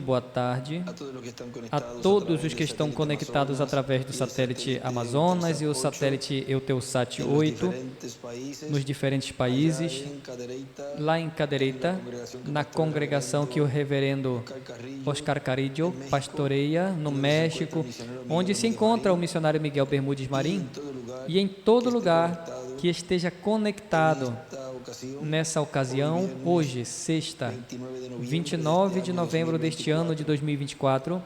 boa tarde a todos os que estão conectados através do satélite Amazonas e o satélite Eutelsat 8 nos diferentes países, lá em Cadereyta, na congregação que o reverendo Oscar Carillo pastoreia no México, onde se encontra o missionário Miguel Bermúdez Marim, e em todo lugar que esteja conectado nessa ocasião, hoje, sexta, 29 de novembro deste ano de 2024,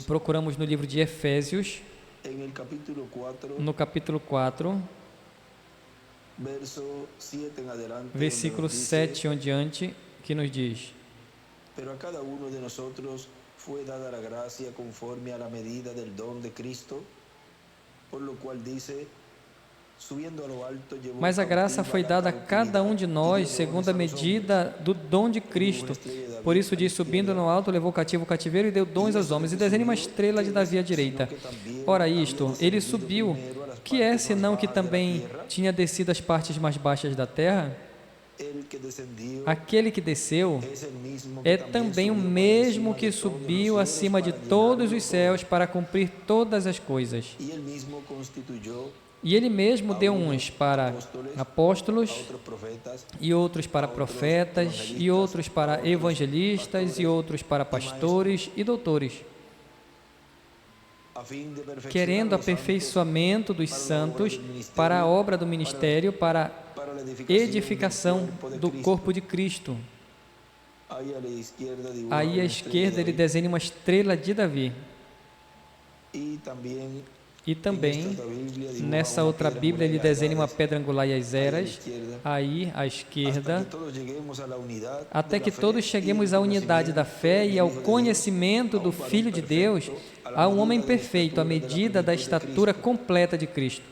procuramos no livro de Efésios, no capítulo 4, versículo 7 em diante, que nos diz: Pero a cada uno de nosotros fue dada la gracia conforme a la medida del don de Cristo, por lo cual dice: Mas a graça foi dada a cada um de nós segundo a medida do dom de Cristo. Por isso diz: subindo no alto, levou cativo o cativeiro e deu dons aos homens. E desenha uma estrela de Davi à direita. Ora isto, ele subiu, que é senão que também tinha descido às partes mais baixas da terra? Aquele que desceu é também o mesmo que subiu acima de todos os céus para cumprir todas as coisas. E ele mesmo deu uns para apóstolos, e outros para profetas, e outros para evangelistas, e outros para pastores e doutores, querendo aperfeiçoamento dos santos para a obra do ministério, para edificação do corpo de Cristo. Aí à esquerda ele desenha uma estrela de Davi. E também, nessa outra Bíblia, ele desenha uma pedra angular e as eras, aí à esquerda, até que todos cheguemos à unidade da fé e ao conhecimento do Filho de Deus, a um homem perfeito, à medida da estatura completa de Cristo.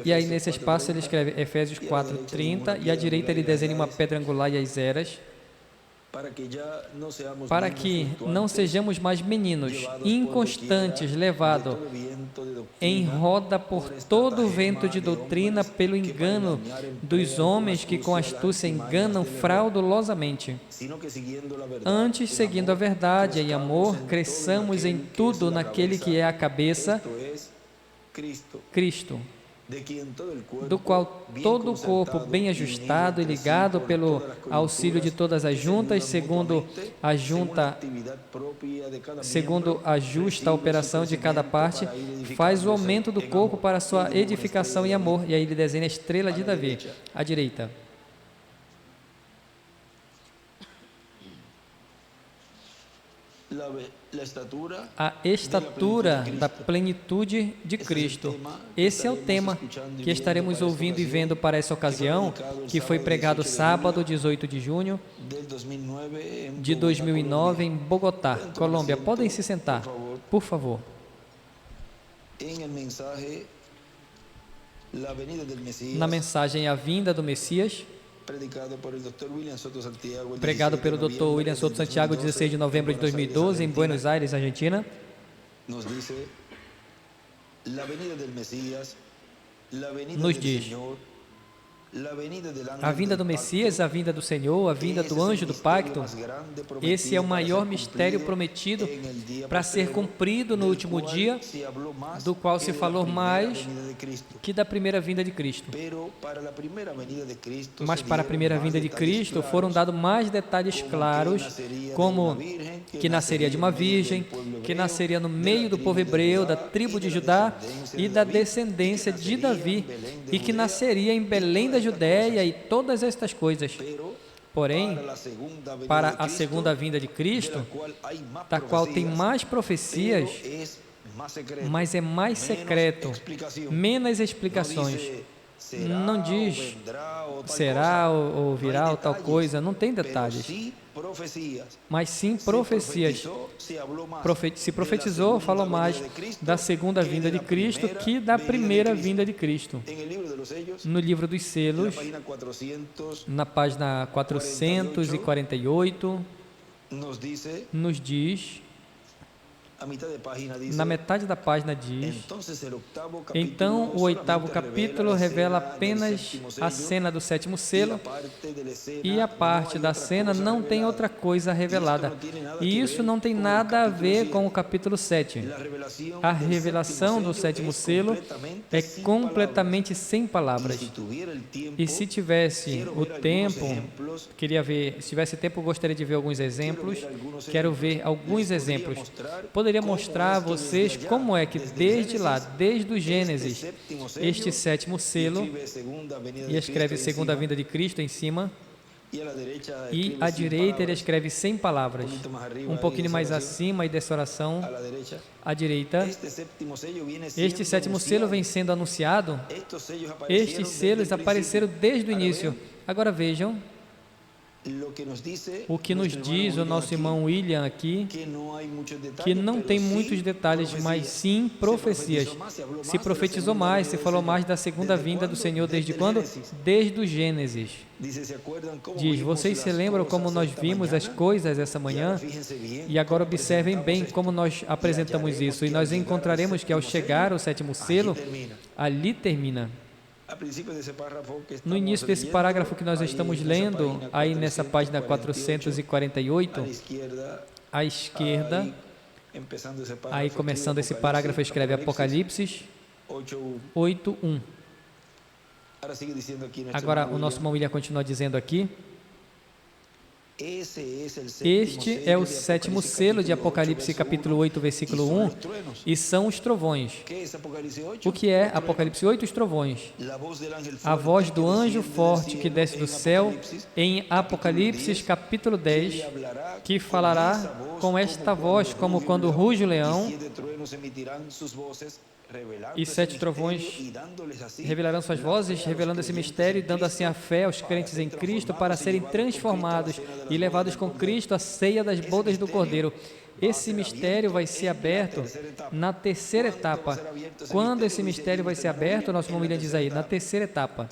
E aí, nesse espaço, ele escreve Efésios 4:30, e à direita ele desenha uma pedra angular e as eras, para que não sejamos mais meninos, inconstantes, levados em roda por todo o vento de doutrina, pelo engano dos homens que com astúcia enganam fraudulosamente. Antes, seguindo a verdade em amor, cresçamos em tudo naquele que é a cabeça, Cristo, do qual todo o corpo, bem ajustado e ligado pelo auxílio de todas as juntas, segundo a justa operação de cada parte, faz o aumento do corpo para a sua edificação em amor. E aí ele desenha a estrela de Davi, à direita. A estatura da plenitude de Cristo. Esse é o tema que estaremos ouvindo e vendo para essa ocasião, que foi pregado sábado, 18 de junho de 2009, em Bogotá, Colômbia. Podem se sentar, por favor. Na mensagem A Vinda do Messias, pregado pelo Dr. William Soto Santiago, 16 de novembro de 2012, em Buenos Aires, Argentina, nos diz: a vinda do Messias, a vinda do Senhor, a vinda do anjo do pacto, esse é o maior mistério prometido para ser cumprido no último dia, do qual se falou mais que da primeira vinda de Cristo. Mas para a primeira vinda de Cristo foram dados mais detalhes claros, como que nasceria de uma virgem, que nasceria no meio do povo hebreu, da tribo de Judá e da descendência de Davi, e que nasceria em Belém da Judéia e todas estas coisas. Porém, para a segunda vinda de Cristo, da qual tem mais profecias, mas é mais secreto, menos explicações. Não diz será ou virá ou tal coisa, não tem detalhes. Mas sim profecias. Se profetizou, falou mais da segunda vinda de Cristo que da primeira vinda de Cristo. No livro dos selos, na página 448, nos diz: a mitad de página dice, Na metade da página diz: então o oitavo capítulo revela apenas a cena do sétimo selo, e a parte da cena não tem outra coisa revelada. E isso não tem nada a ver com o capítulo 7. A revelação do sétimo selo é completamente sem palavras. E se tivesse o tempo, se tivesse tempo, eu gostaria de ver alguns exemplos. Quero ver alguns exemplos. Poderia mostrar a vocês como é que desde lá, desde o Gênesis, este sétimo selo, e escreve segunda vinda de Cristo em cima, e à direita ele escreve sem palavras. Um pouquinho mais acima aí dessa oração, à direita, este sétimo selo vem sendo anunciado. Estes selos apareceram desde o início. Agora vejam o que nos diz o nosso irmão William aqui, que não tem muitos detalhes, mas sim profecias. Se profetizou mais, se falou mais da segunda vinda do Senhor desde quando? Desde o Gênesis. Diz, vocês se lembram como nós vimos as coisas essa manhã? E agora observem bem como nós apresentamos isso. E nós encontraremos que ao chegar ao sétimo selo, ali termina. No início desse parágrafo que nós estamos lendo, aí nessa página 448, à esquerda, aí começando esse parágrafo, escreve Apocalipse 8:1. Agora o nosso irmão William continua dizendo aqui: este é o sétimo selo de Apocalipse capítulo 8, versículo 1, e são os trovões. O que é Apocalipse 8? Os trovões. A voz do anjo forte que desce do céu em Apocalipse capítulo 10, que falará com esta voz como quando ruge o leão, e 7 trovões revelarão suas vozes, revelando esse mistério e dando assim a fé aos crentes em Cristo para serem transformados e levados com Cristo à ceia das bodas do Cordeiro. Esse mistério vai ser aberto na terceira etapa. Quando esse mistério vai ser aberto, o nosso irmão William diz aí, na terceira etapa.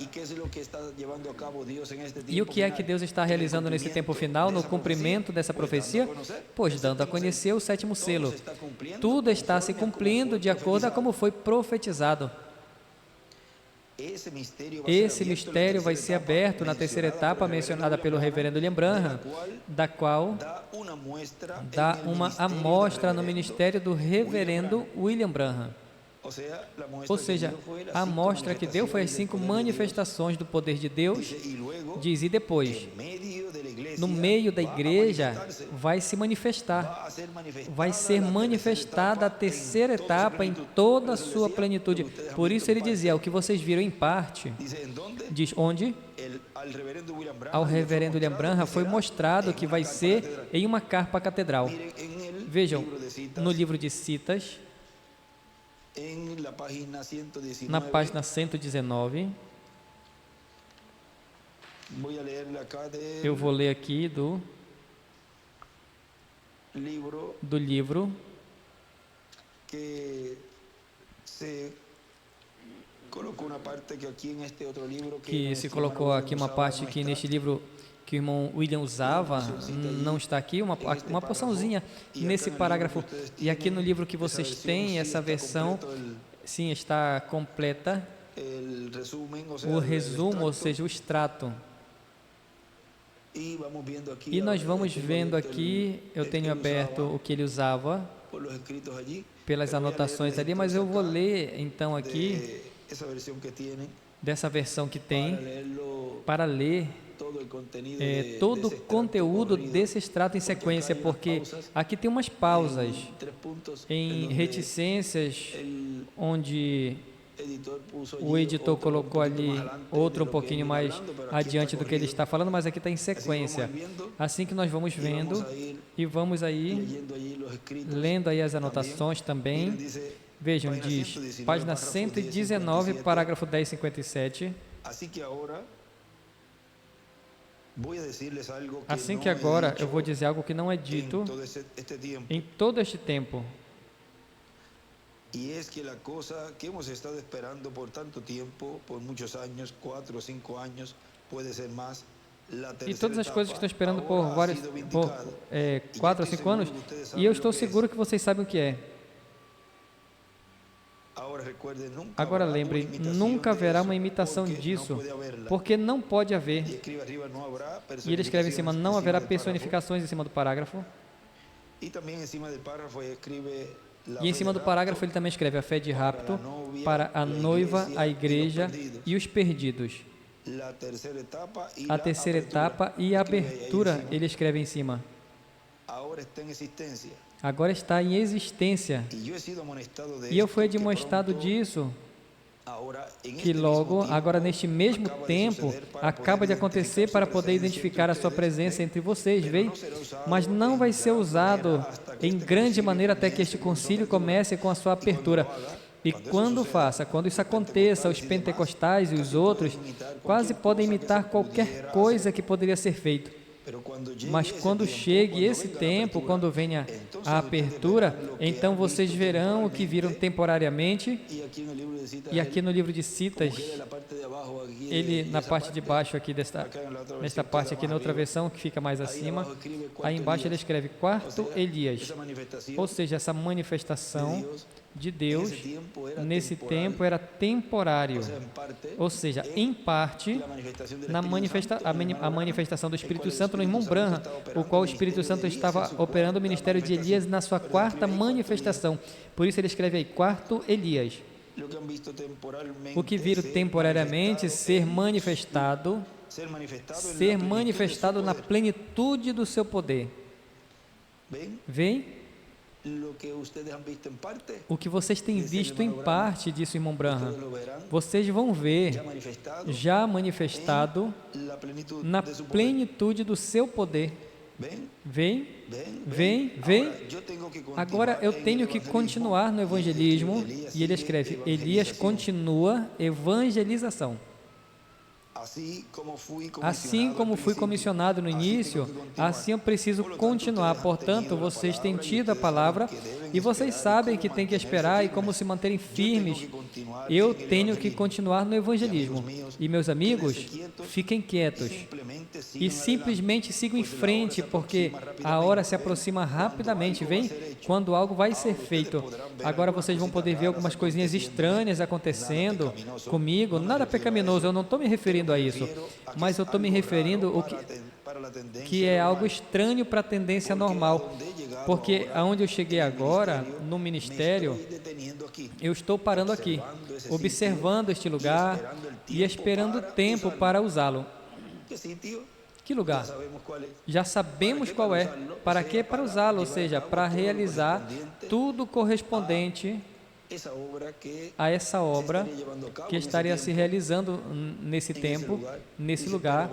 E o que é que Deus está realizando nesse tempo final, no cumprimento dessa profecia? Pois dando a conhecer o sétimo selo. Tudo está se cumprindo de acordo a como foi profetizado. Esse mistério vai ser aberto na terceira etapa mencionada pelo reverendo William Branham, da qual dá uma amostra no ministério do reverendo William Branham. Ou seja, a amostra que deu foi as 5 manifestações do poder de Deus, diz, e depois, no meio da igreja, vai se manifestar, vai ser manifestada a terceira etapa em toda a sua plenitude. Por isso ele dizia, o que vocês viram em parte, diz onde? Ao reverendo William Branham foi mostrado que vai ser em uma carpa catedral. Vejam, no livro de Citas, na página 119, eu vou ler aqui do livro que se colocou aqui uma parte que neste livro que o irmão William usava, não está aqui, uma porçãozinha nesse parágrafo. E aqui no livro que vocês têm, essa versão, sim, está completa, o resumo, ou seja, o extrato. E nós vamos vendo aqui, eu tenho aberto o que ele usava, pelas anotações ali, mas eu vou ler, então, aqui, dessa versão que tem, para ler todo o conteúdo desse extrato em sequência, porque aqui tem umas pausas em reticências, onde o editor colocou ali outro um pouquinho mais adiante do que ele está falando, mas aqui está em sequência. Assim que nós vamos vendo e vamos aí lendo aí as anotações também. Vejam, diz, página 119, parágrafo 1057. Assim que agora eu vou dizer algo que não é dito em todo este tempo. Y es que la cosa que hemos estado esperando por tanto tiempo, por muchos años, 4 o 5 años, puede ser más, e todas as coisas que estão esperando por 4 ou 5 anos, e eu estou seguro que vocês sabem o que é. Agora lembrem, nunca haverá uma imitação disso, porque não pode haver. E ele escreve em cima, não haverá personificações em cima do parágrafo. E em cima do parágrafo ele também escreve a fé de rapto para a noiva, a igreja e os perdidos. A terceira etapa e a abertura ele escreve em cima. Agora está em existência. E eu fui admoestado disso, que logo, agora neste mesmo tempo, acaba de acontecer para poder identificar a sua presença entre vocês, veio? Mas não vai ser usado em grande maneira até que este concílio comece com a sua apertura. E quando isso aconteça, os pentecostais e os outros quase podem imitar qualquer coisa que poderia ser feito. Mas quando chegue esse tempo, quando venha a apertura, então vocês verão o que viram temporariamente. E aqui no livro de Citas, ele na parte de baixo aqui nesta parte aqui na outra versão que fica mais acima, aí embaixo ele escreve quarto Elias, ou seja, essa manifestação de Deus nesse tempo era temporário, ou seja, em parte a manifestação do Espírito Santo no irmão Branham, o qual o Espírito Santo estava operando o ministério de Elias na sua quarta manifestação. Por isso ele escreve aí quarto Elias. O que viram temporariamente ser manifestado na plenitude do seu poder. Vem? O que vocês têm visto em parte disso, irmão Branham, vocês vão ver já manifestado na plenitude do seu poder. Vem. Agora eu tenho que continuar no evangelismo, e ele escreve, Elias continua evangelização. Assim como fui comissionado no início, assim eu preciso continuar. Portanto, vocês têm tido a palavra e vocês sabem que tem que esperar e como se manterem firmes. Eu tenho que continuar no evangelismo. E meus amigos, fiquem quietos e simplesmente sigam em frente, porque a hora se aproxima rapidamente. Vem quando algo vai ser feito. Agora vocês vão poder ver algumas coisinhas estranhas acontecendo comigo. Nada pecaminoso, eu não estou me referindo a isso, mas eu estou me referindo ao que é algo estranho para a tendência normal, porque aonde eu cheguei agora, no ministério, eu estou parando aqui, observando este lugar e esperando tempo para usá-lo. Que lugar? Já sabemos qual é. Para quê? Para usá-lo, ou seja, para realizar tudo correspondente a essa obra que estaria se realizando nesse tempo, nesse lugar.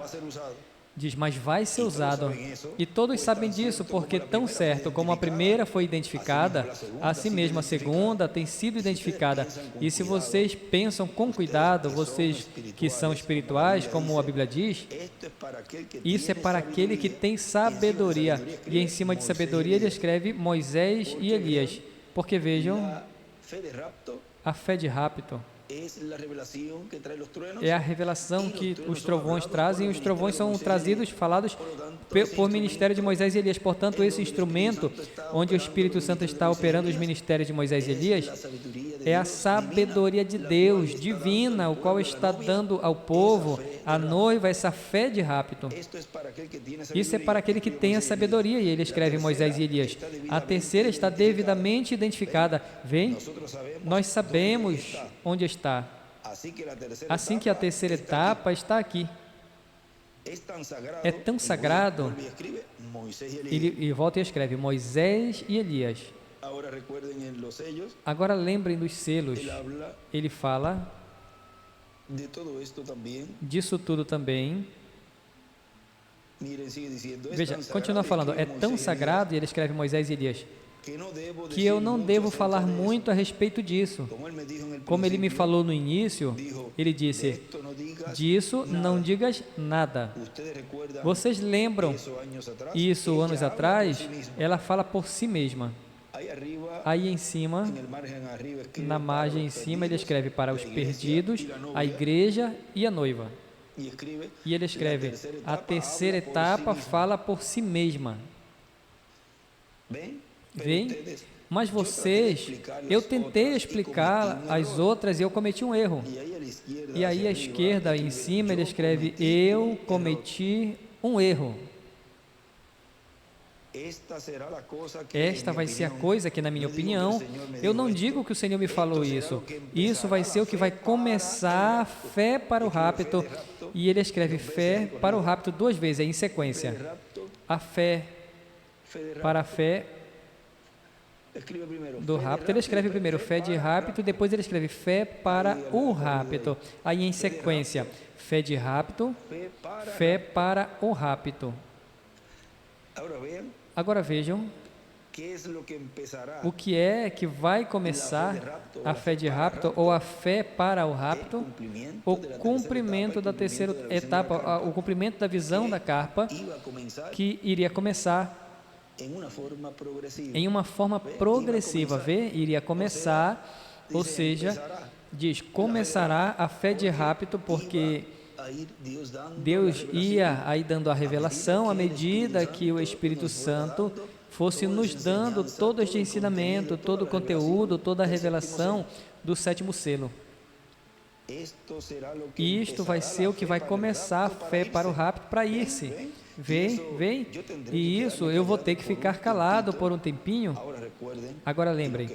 Diz, mas vai ser usado. E todos sabem disso, porque tão certo como a primeira foi identificada, assim mesmo a segunda tem sido identificada. E se vocês pensam com cuidado, vocês que são espirituais, como a Bíblia diz, isso é para aquele que tem sabedoria. E em cima de sabedoria ele escreve Moisés e Elias. Porque vejam, a fé de rapto é a revelação que os trovões trazem, e os trovões são trazidos, falados por ministério de Moisés e Elias. Portanto, esse instrumento onde o Espírito Santo está operando os ministérios de Moisés e Elias é a sabedoria de Deus, divina, o qual está dando ao povo, à noiva, essa fé de rapto. Isso é para aquele que tem a sabedoria, e ele escreve Moisés e Elias. A terceira está devidamente identificada. Vem? Nós sabemos onde está. Assim que a terceira etapa está aqui. É tão sagrado. E volta e escreve Moisés e Elias. Agora lembrem dos selos. Ele fala disso tudo também. Veja, continua falando, é tão sagrado, e ele escreve Moisés e Elias, que eu não devo falar muito a respeito disso. Como ele me falou no início, ele disse, disso não digas nada. Vocês lembram isso anos atrás? Ela fala por si mesma. Aí em cima, na margem em cima, ele escreve para os perdidos, a igreja e a noiva. E ele escreve: a terceira etapa fala por si mesma. Veem? Mas eu tentei explicar as outras e eu cometi um erro. E aí à esquerda, em cima, ele escreve: eu cometi um erro. Esta vai ser a coisa que, na minha opinião, eu não digo que o Senhor me falou isso. Isso vai ser o que vai começar a fé para o rapto. E ele escreve fé para o rapto 2 vezes, em sequência. A fé para a fé do rapto. Ele escreve primeiro fé de rapto, depois ele escreve fé para o rapto. Aí em sequência, fé de rapto, fé para o rapto. Agora vejam o que é que vai começar a fé de rapto ou a fé para o rapto, o cumprimento da terceira etapa, o cumprimento da visão da carpa, que iria começar em uma forma progressiva. Vê? Iria começar, ou seja, diz, começará a fé de rapto, porque Deus ia aí dando a revelação à medida que o Espírito Santo fosse nos dando todo este ensinamento, todo o conteúdo, toda a revelação do 7º selo. Isto vai ser o que vai começar a fé para o rapto para ir-se. Vem. E isso eu vou ter que ficar calado por um tempinho. Agora lembrem,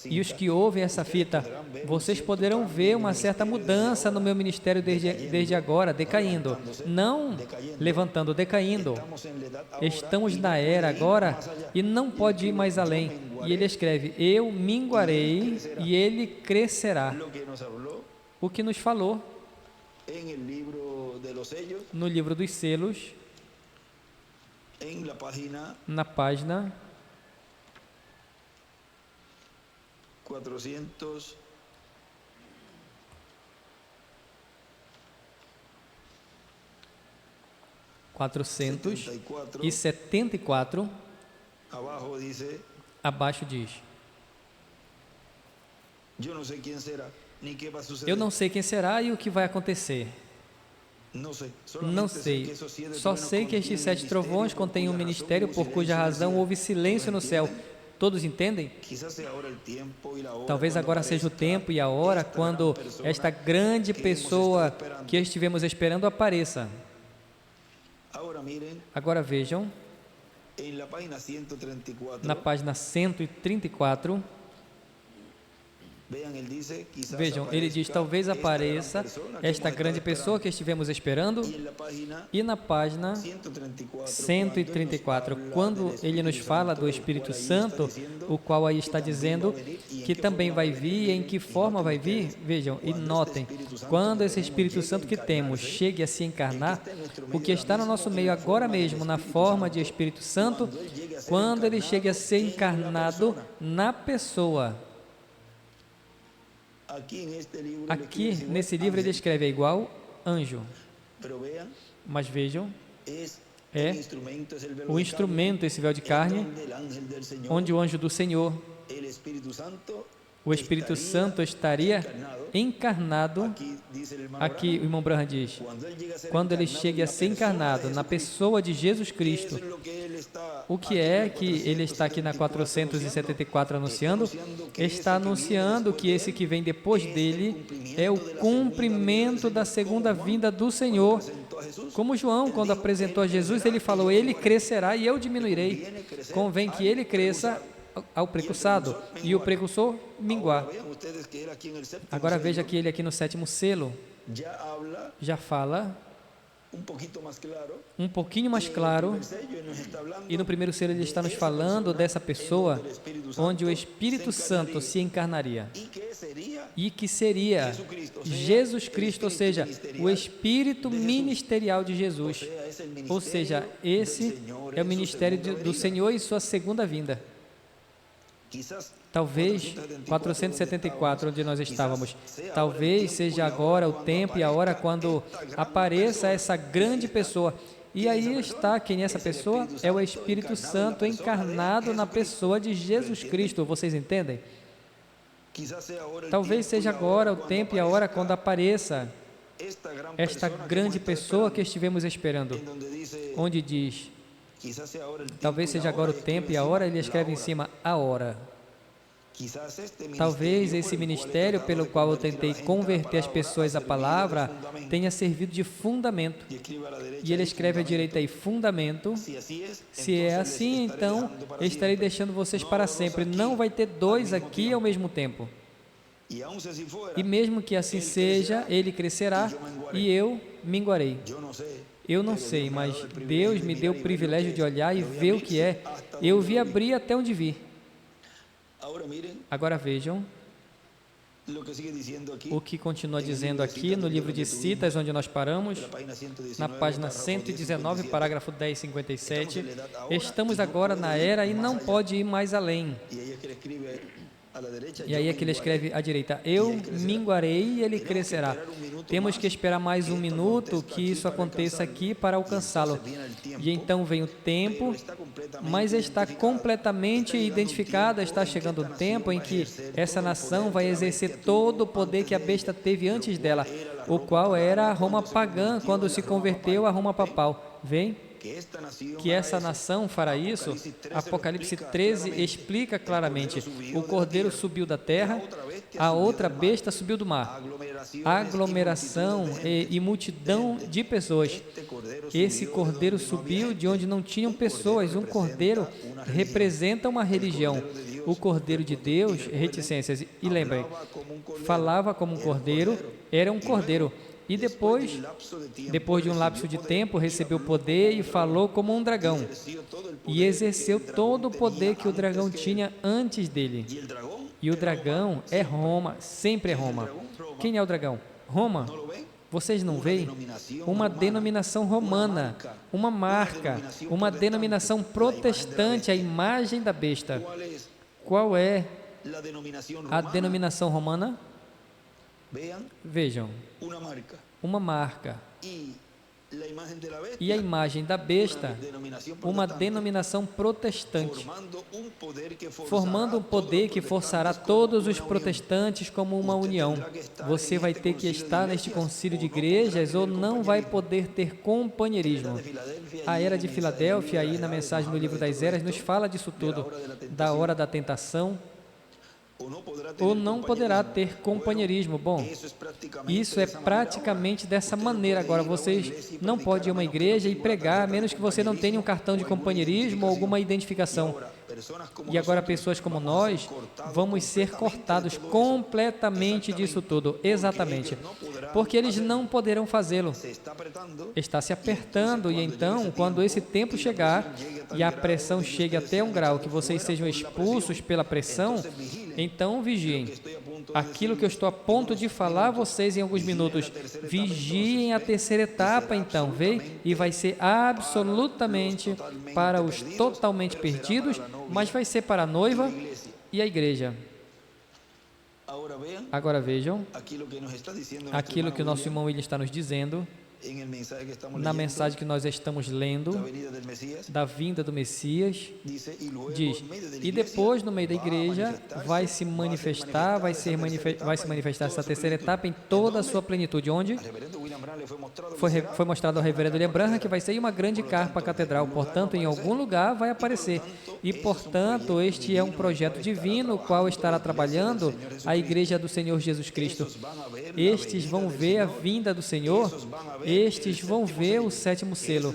e os que ouvem essa fita, vocês poderão ver uma certa mudança no meu ministério desde agora, decaindo. Não levantando, decaindo. Estamos na era agora e não pode ir mais além. E ele escreve: eu minguarei e ele crescerá. O que nos falou no livro dos selos, na página 474, abaixo diz: eu não sei quem será e o que vai acontecer. Não sei. Só sei que estes 7 trovões contêm um ministério por cuja razão houve silêncio no céu. Todos entendem? Talvez agora seja o tempo e a hora quando esta grande pessoa que estivemos esperando apareça. Agora vejam, na página 134, vejam, ele diz: talvez apareça esta grande pessoa que estivemos esperando. E na página 134, quando ele nos fala do Espírito Santo, o qual aí está dizendo que também vai vir, em que forma vai vir? Vejam e notem, quando esse Espírito Santo que temos chegue a se encarnar, o que está no nosso meio agora mesmo, na forma de Espírito Santo, quando ele chegue a ser encarnado na pessoa. Aqui, nesse livro, ele escreve igual anjo. Mas vejam, é o instrumento, esse véu de carne, onde o anjo do Senhor, o Espírito Santo, estaria encarnado. Aqui o irmão Branham diz: quando ele chegue a ser encarnado na pessoa de Jesus Cristo. O que é que ele está aqui na 474 anunciando? Está anunciando que esse que vem depois dele é o cumprimento da segunda vinda do Senhor. Como João, quando apresentou a Jesus, ele falou: ele crescerá e eu diminuirei. Convém que ele cresça ao precursado e o precursor minguar. Agora veja que ele aqui no 7º selo já fala um pouquinho mais claro, e no 1º selo ele está nos falando dessa pessoa onde o Espírito Santo se encarnaria e que seria Jesus Cristo, ou seja, o Espírito ministerial de Jesus, ou seja, esse é o ministério do Senhor e sua segunda vinda. Talvez 474, onde nós estávamos, talvez seja agora o tempo e a hora quando apareça essa grande pessoa. E aí está quem é essa pessoa? É o Espírito Santo encarnado na pessoa de Jesus Cristo. Vocês entendem? Talvez seja agora o tempo e a hora quando apareça esta grande pessoa que estivemos esperando, onde diz, talvez seja agora o tempo e a hora, ele escreve em cima, a hora. Talvez esse ministério pelo qual eu tentei converter as pessoas à palavra tenha servido de fundamento. E ele escreve à direita aí, fundamento. Se é assim, então estarei deixando vocês para sempre. Não vai ter dois aqui ao mesmo tempo. E mesmo que assim seja, ele crescerá e eu minguarei. Eu não sei, mas Deus me deu o privilégio de olhar e ver o que é. Eu vi abrir até onde vi. Agora vejam o que continua dizendo aqui no livro de Citas, onde nós paramos, na página 119, parágrafo 1057. Estamos agora na era e não pode ir mais além. E aí é que ele escreve à direita, eu minguarei e ele crescerá. Temos que esperar mais um minuto que isso aconteça aqui para alcançá-lo. E então vem o tempo, mas está completamente identificado, está chegando o tempo em que essa nação vai exercer todo o poder que a besta teve antes dela, o qual era a Roma pagã, quando se converteu à Roma papal. Vem? Que essa nação fará isso, Apocalipse 13 explica claramente, o cordeiro subiu da terra, a outra besta subiu do mar, aglomeração e multidão de pessoas. Esse cordeiro subiu de onde não tinham pessoas, um cordeiro representa uma religião, o cordeiro de Deus, reticências, e lembrem, falava como um cordeiro, era um cordeiro. E depois de um lapso de tempo, recebeu poder e falou como um dragão. E exerceu todo o poder que o dragão tinha antes dele. E o dragão é Roma, sempre é Roma. Quem é o dragão? Roma. Vocês não veem? Uma denominação romana, uma marca, uma denominação protestante, a imagem da besta. Qual é a denominação romana? Vejam, uma marca. E a imagem da besta, uma denominação protestante, formando um poder que forçará todos os protestantes como uma união. Você vai ter que estar neste concílio de igrejas ou não vai poder ter companheirismo. A era de Filadélfia, aí na mensagem do livro das eras, nos fala disso tudo, da hora da tentação, ou não poderá ter companheirismo. Bom, isso é praticamente dessa maneira. Agora, vocês não podem ir a uma igreja e pregar, a menos que você não tenha um cartão de companheirismo ou alguma identificação. E agora, pessoas como nós, vamos ser cortados completamente disso tudo, exatamente, porque eles não poderão fazê-lo. Está se apertando, e então, quando esse tempo chegar, e a pressão chegue até um grau que vocês sejam expulsos pela pressão, então vigiem. Aquilo que eu estou a ponto de falar a vocês em alguns minutos, vigiem a terceira etapa, então, vem, e vai ser absolutamente para os totalmente perdidos, mas vai ser para a noiva e a igreja. Agora vejam aquilo que o nosso irmão William está nos dizendo na mensagem que nós estamos lendo da vinda do Messias. Diz, e depois no meio da igreja vai se manifestar essa terceira etapa em toda a sua plenitude. Onde? Foi mostrado ao reverendo William Branham que vai ser uma grande carpa catedral, portanto em algum lugar vai aparecer, e portanto este é um projeto divino, o qual estará trabalhando a igreja do Senhor Jesus Cristo. Estes vão ver a vinda do Senhor, estes vão ver o sétimo selo,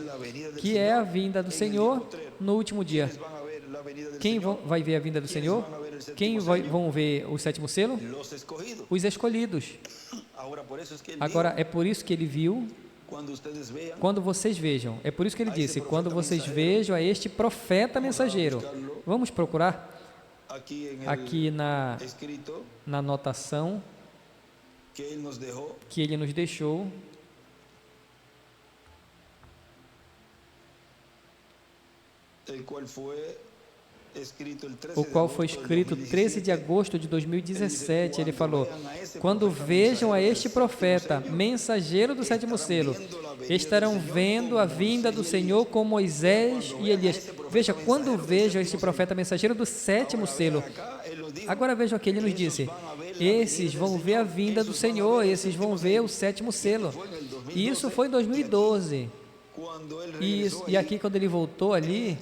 que é a vinda do Senhor no último dia. Quem vai ver a vinda do Senhor? Quem vão ver o sétimo selo? Os escolhidos. Agora, é por isso que ele viu, quando vocês vejam, é por isso que ele disse, quando vocês vejam a este profeta mensageiro. Vamos procurar aqui na anotação que ele nos deixou. O qual foi escrito 13 de agosto de 2017, ele falou, quando vejam a este profeta, mensageiro do sétimo selo, estarão vendo a vinda do Senhor com Moisés e Elias. Veja, quando vejam este profeta mensageiro do sétimo selo, agora vejam aqui, ele nos disse, esses vão ver a vinda do Senhor, esses vão ver o sétimo selo. E isso foi em 2012. E aqui, quando ele voltou ali,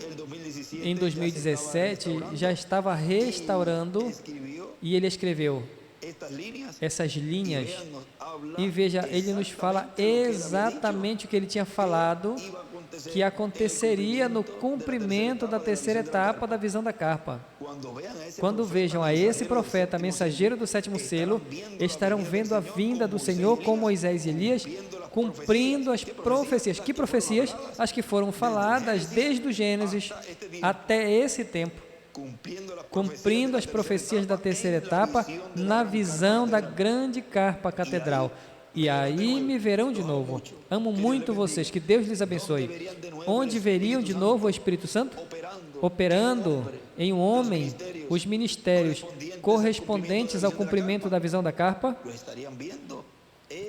em 2017, já estava restaurando, e ele escreveu essas linhas. E veja, ele nos fala exatamente o que ele tinha falado, que aconteceria no cumprimento da terceira etapa da visão da carpa. Quando vejam a esse profeta, mensageiro do sétimo selo, estarão vendo a vinda do Senhor com Moisés e Elias, cumprindo as profecias. Que profecias? As que foram faladas desde o Gênesis até esse tempo. Cumprindo as profecias da terceira etapa na visão da grande carpa catedral. E aí me verão de novo. Amo muito vocês, que Deus lhes abençoe. Onde veriam de novo o Espírito Santo? Operando em um homem os ministérios correspondentes ao cumprimento da visão da carpa,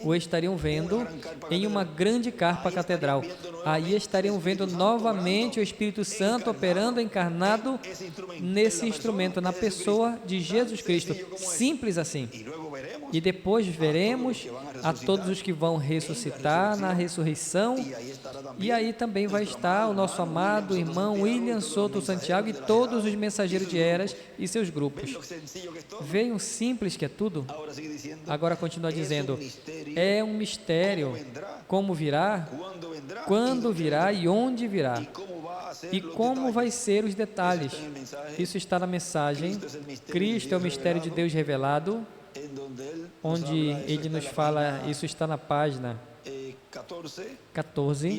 o estariam vendo em uma grande carpa catedral. Aí estariam vendo novamente o Espírito Santo operando encarnado nesse instrumento, na pessoa de Jesus Cristo. Simples assim. E depois veremos a todos os que vão ressuscitar na ressurreição. E aí também vai estar o nosso amado irmão William Soto Santiago e todos os mensageiros de eras e seus grupos. Vejam simples que é tudo. Agora continua dizendo, é um mistério como virá, quando virá e onde virá. E como vai ser os detalhes. Isso está na mensagem. Cristo é o mistério de Deus revelado, onde ele nos fala, isso está na página 14,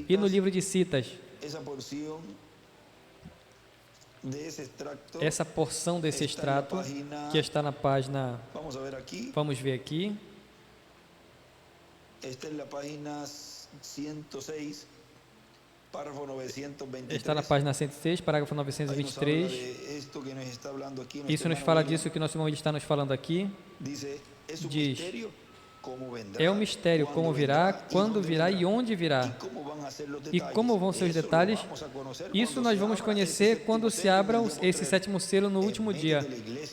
e no livro de Citas, essa porção desse extrato, que está na página, vamos ver aqui, está na página 106, parágrafo 923. Isso nos fala disso que nosso irmão está nos falando aqui. Diz, é um mistério como virá, quando virá e onde virá. E como vão ser os detalhes? Isso nós vamos conhecer quando se abra esse sétimo selo no último dia,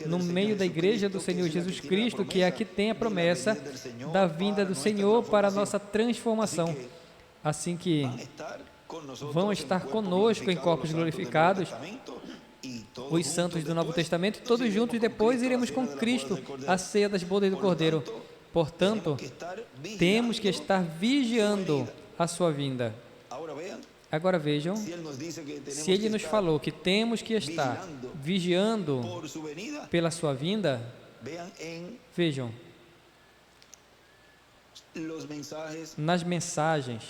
no meio da igreja do Senhor Jesus Cristo, que é a que tem a promessa da vinda do Senhor para a nossa transformação. Assim que vão estar conosco em corpos glorificados, os santos do Novo Testamento, todos juntos, e depois iremos com Cristo à ceia das bodas do Cordeiro. Portanto, temos que estar vigiando a sua vinda. Agora vejam, se ele nos falou que temos que estar vigiando pela sua vinda, vejam, nas mensagens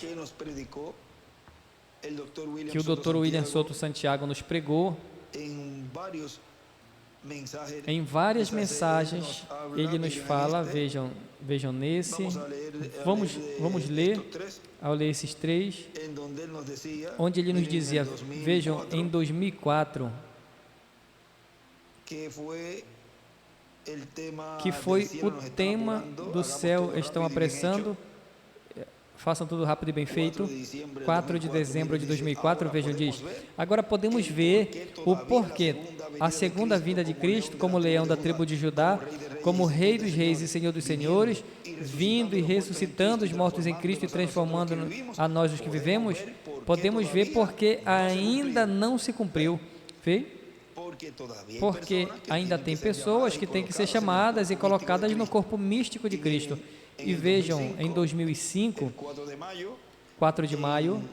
que o Dr. William Soto Santiago nos pregou, em várias mensagens ele nos fala, vejam nesse, vamos ler, ao ler esses três, onde ele nos dizia, vejam, em 2004, que foi o tema do céu estão apressando. Façam tudo rápido e bem feito. 4 de dezembro de 2004, vejam, diz, agora podemos ver o porquê a segunda vinda de Cristo, como leão da tribo de Judá, como Rei dos reis e Senhor dos senhores, vindo e ressuscitando os mortos em Cristo e transformando a nós os que vivemos, podemos ver porque ainda não se cumpriu. Vê? Porque ainda tem pessoas que têm que ser chamadas e colocadas no corpo místico de Cristo. E vejam, em 2005, 4 de maio,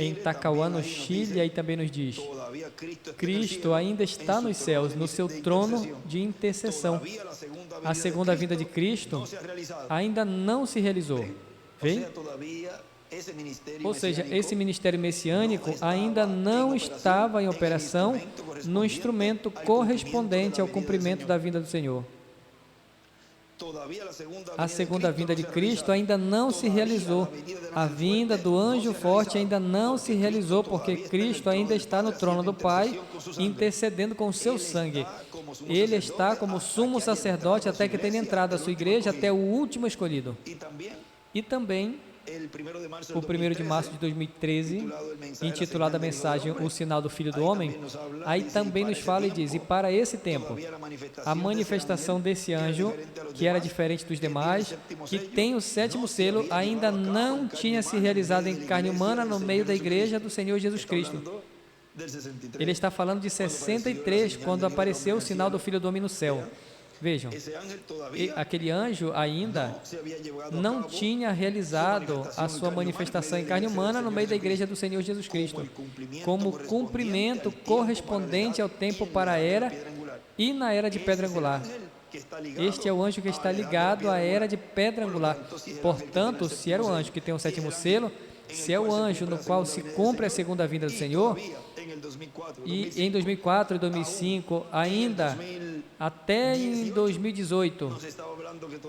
em Talcahuano, no Chile, aí também nos diz, Cristo ainda está nos céus, no seu trono de intercessão. A segunda vinda de Cristo ainda não se realizou. Vê? Ou seja, esse ministério messiânico ainda não estava em operação no instrumento correspondente ao cumprimento da vinda do Senhor. A segunda vinda de Cristo ainda não se realizou. A vinda do anjo forte ainda não se realizou, porque Cristo ainda está no trono do Pai, intercedendo com o seu sangue. Ele está como sumo sacerdote até que tenha entrado a sua igreja, até o último escolhido. E também o 1º de março de 2013, intitulada a mensagem O Sinal do Filho do Homem, aí também nos fala e diz: e para esse tempo, a manifestação desse anjo, que era diferente dos demais, que tem o 7º selo, ainda não tinha se realizado em carne humana no meio da igreja do Senhor Jesus Cristo. Ele está falando de 63, quando apareceu o sinal do Filho do Homem no céu. Vejam, aquele anjo ainda não tinha realizado a sua manifestação em carne humana no meio da igreja do Senhor Jesus Cristo, como cumprimento correspondente ao tempo para a era e na era de pedra angular. Este é o anjo que está ligado à era de pedra angular. Portanto, se era o anjo que tem o 7º selo, se é o anjo no qual se cumpre a segunda vinda do Senhor, e em 2004 e 2005, ainda até em 2018,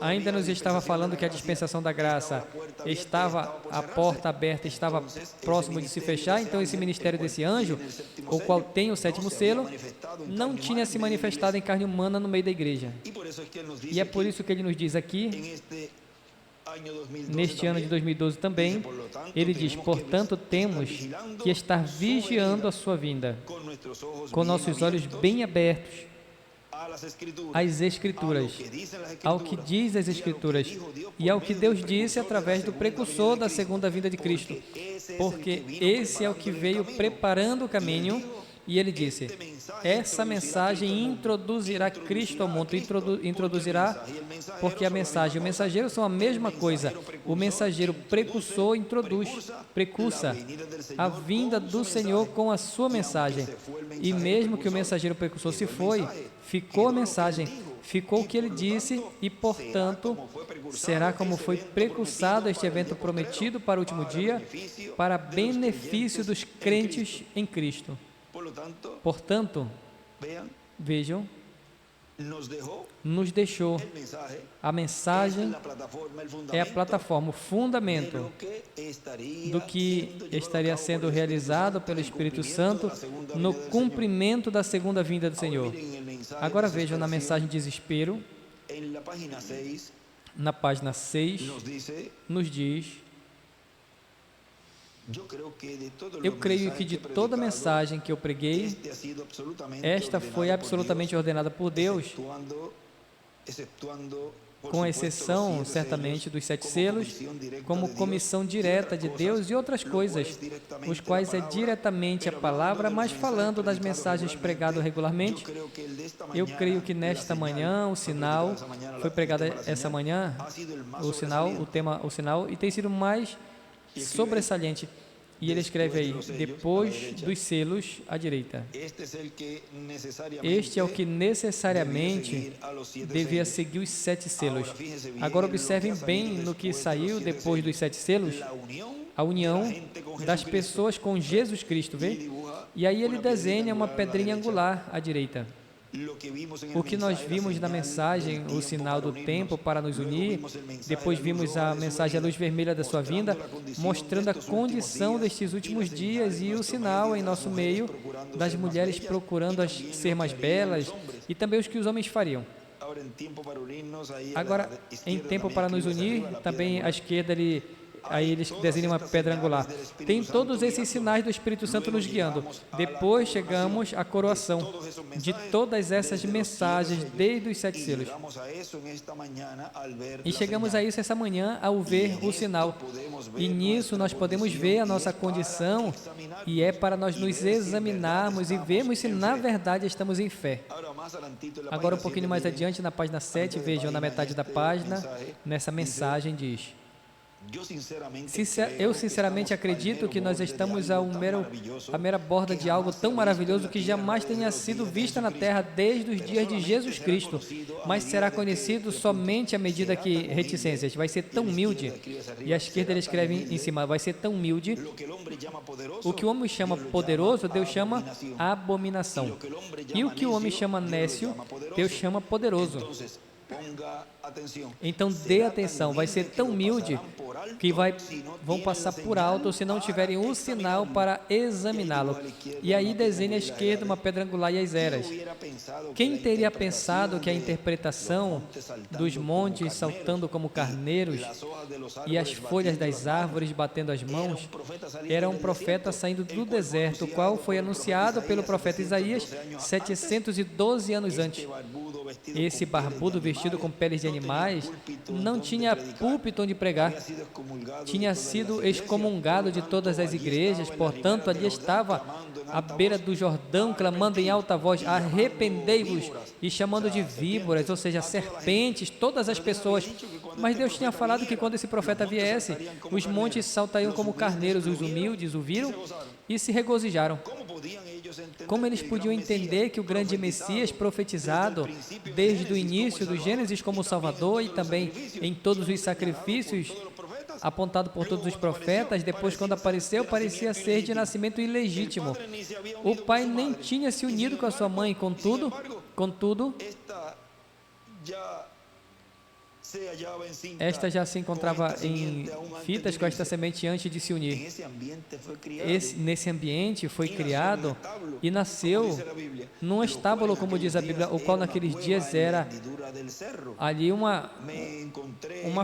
ainda nos estava falando que a dispensação da graça estava a porta aberta, estava próximo de se fechar. Então esse ministério desse anjo, o qual tem o 7º selo, não tinha se manifestado em carne humana no meio da igreja. E é por isso que ele nos diz aqui, neste ano de 2012 também, ele diz: portanto, temos que estar vigiando a sua vinda, com nossos olhos bem abertos às Escrituras, ao que diz as Escrituras e ao que Deus disse através do precursor da segunda vinda de Cristo, porque esse é o que veio preparando o caminho. E ele disse: essa mensagem introduzirá Cristo ao mundo, introduzirá, porque a mensagem e o mensageiro são a mesma coisa. O mensageiro precursor precursa a vinda do Senhor com a sua mensagem. E mesmo que o mensageiro precursor se foi, ficou a mensagem, ficou o que ele disse e, portanto, será como foi precursado este evento prometido para o último dia, para benefício dos crentes em Cristo. Portanto, vejam, nos deixou a mensagem, é a plataforma, o fundamento do que estaria sendo realizado pelo Espírito Santo no cumprimento da segunda vinda do Senhor. Agora vejam na mensagem Desespero, na página 6, nos diz: eu creio que de toda a mensagem que eu preguei, esta foi absolutamente ordenada por Deus, com exceção, certamente, dos 7 selos, como comissão direta de Deus e outras coisas, os quais é diretamente a palavra, mas falando das mensagens pregadas regularmente. Eu creio que nesta manhã, o sinal, foi pregado essa manhã, o sinal, o tema, o sinal, e tem sido mais sobressalente. E ele escreve aí: depois dos selos à direita. Este é o que necessariamente devia seguir os 7 selos. Agora observem bem no que saiu depois dos 7 selos: a união das pessoas com Jesus Cristo, vê? E aí ele desenha uma pedrinha angular à direita. O que nós vimos na mensagem, o sinal do tempo para nos unir, depois vimos a mensagem, a luz vermelha da sua vinda, mostrando a condição destes últimos dias, e o sinal em nosso meio das mulheres procurando ser mais belas, e também os que os homens fariam. Agora, em tempo para nos unir, também à esquerda aí eles desenham uma pedra angular. Tem todos esses sinais do Espírito Santo nos guiando. Depois chegamos à coroação de todas essas mensagens desde os 7 selos. E chegamos a isso essa manhã ao ver o sinal. E nisso nós podemos ver a nossa condição, e é para nós nos examinarmos e vermos se na verdade estamos em fé. Agora um pouquinho mais adiante, na página 7, vejam na metade da página, nessa mensagem diz: eu sinceramente acredito que nós estamos à mera borda de algo tão maravilhoso que jamais tenha sido vista na Terra desde os dias de Jesus Cristo, mas será conhecido somente à medida que reticências. Vai ser tão humilde, e à esquerda ele escreve em cima: vai ser tão humilde. O que o homem chama poderoso, Deus chama abominação. E o que o homem chama nécio, Deus chama poderoso. Então dê atenção, vai ser tão humilde que vão passar por alto se não tiverem um sinal para examiná-lo. E aí desenhe à esquerda uma pedra angular e as eras. Quem teria pensado que a interpretação dos montes saltando como carneiros e as folhas das árvores batendo as mãos era um profeta saindo do deserto, o qual foi anunciado pelo profeta Isaías 712 anos antes. Esse barbudo vestido com peles de animais não tinha púlpito onde pregar, tinha sido excomungado de todas as igrejas, portanto ali estava à beira do Jordão, clamando em alta voz: arrependei-vos, e chamando de víboras, ou seja, serpentes, todas as pessoas. Mas Deus tinha falado que quando esse profeta viesse, os montes saltariam como carneiros. Os humildes o viram e se regozijaram. Como eles podiam entender que o grande Messias profetizado desde o início do Gênesis como Salvador e também em todos os sacrifícios apontado por todos os profetas, depois quando apareceu, parecia ser de nascimento ilegítimo. O pai nem tinha se unido com a sua mãe, contudo, esta já se encontrava em fitas com esta semente antes de se unir. Nesse ambiente foi criado e nasceu num estábulo, como diz a Bíblia, o qual naqueles dias era ali uma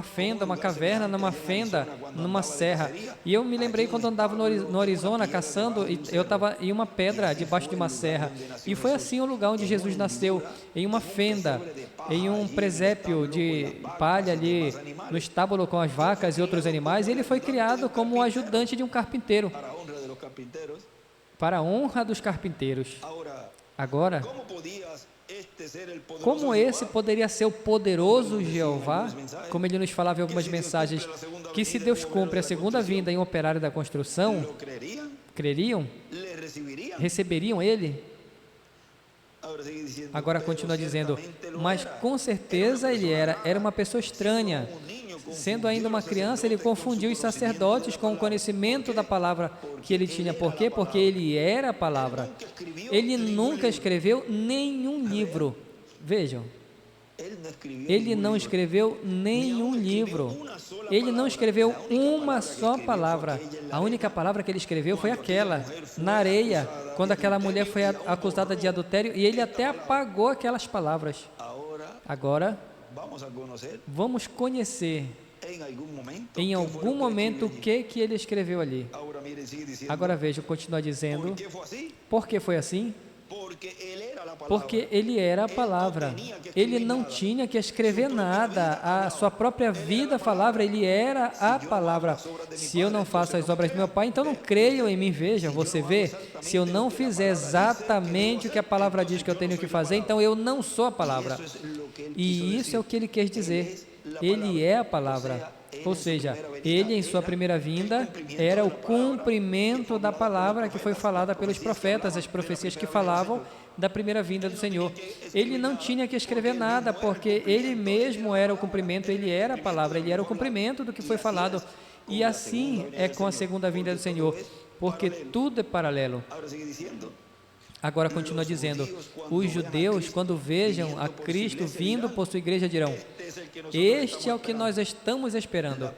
fenda, uma caverna numa fenda, numa serra. E eu me lembrei quando andava no Arizona caçando, e eu estava em uma pedra debaixo de uma serra. E foi assim o lugar onde Jesus nasceu, em uma fenda, em um presépio de palha ali no estábulo com as vacas e outros animais. E ele foi criado como ajudante de um carpinteiro, para a honra dos carpinteiros. Agora, como esse poderia ser o poderoso Jeová, como ele nos falava em algumas mensagens, que se Deus cumpre a segunda vinda em operário da construção, creriam? Receberiam ele? Agora continua dizendo, mas com certeza ele era uma pessoa estranha. Sendo ainda uma criança, ele confundiu os sacerdotes com o conhecimento da palavra que ele tinha. Por quê? Porque ele era a palavra. Ele nunca escreveu nenhum livro. Vejam, ele não escreveu nenhum livro. Ele não escreveu uma só palavra. A única palavra que ele escreveu foi aquela, na areia, quando aquela mulher foi acusada de adultério, e ele até apagou aquelas palavras. Agora, vamos conhecer em algum momento o que ele escreveu ali. Agora veja, continua dizendo, por que foi assim? Porque ele era a palavra. Ele não tinha que escrever nada. A sua própria vida falava, ele era a palavra. Se eu não faço as obras do meu Pai, então não creiam em mim. Veja, você vê, se eu não fizer exatamente o que a palavra diz que eu tenho que fazer, então eu não sou a palavra. E isso é o que ele quer dizer. Ele é a palavra. Ou seja, ele em sua primeira vinda era o cumprimento da palavra que foi falada pelos profetas, as profecias que falavam da primeira vinda do Senhor. Ele não tinha que escrever nada, porque ele mesmo era o cumprimento, ele era a palavra, ele era o cumprimento do que foi falado. E assim é com a segunda vinda do Senhor, porque tudo é paralelo. Agora continua dizendo, os judeus, quando vejam a Cristo vindo por sua igreja, dirão, este é o que nós estamos esperando.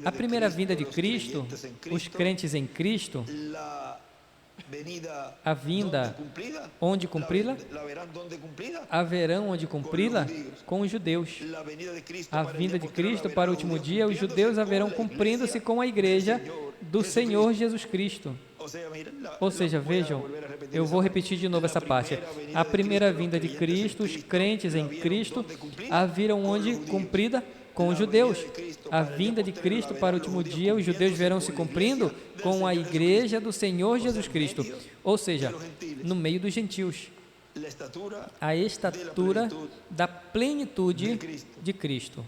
A primeira vinda de Cristo, os crentes em Cristo, a vinda onde cumpri-la? Haverão onde cumpri-la? Com os judeus. A vinda de Cristo para o último dia, os judeus haverão cumprindo-se com a igreja do Senhor Jesus Cristo. Ou seja, vejam, eu vou repetir de novo essa parte. A primeira vinda de Cristo, os crentes em Cristo, haverão onde cumprida? Com os judeus. A vinda de Cristo para o último dia, os judeus verão se cumprindo com a igreja do Senhor Jesus Cristo. Ou seja, no meio dos gentios. A estatura da plenitude de Cristo.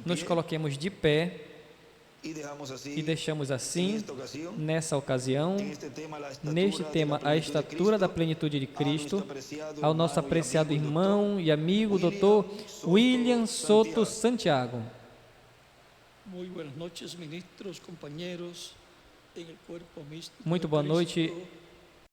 Nos coloquemos de pé e deixamos assim, nessa ocasião, neste tema, a estatura da plenitude de Cristo, ao nosso apreciado irmão e amigo, Dr. William Soto Santiago. Muito boa noite,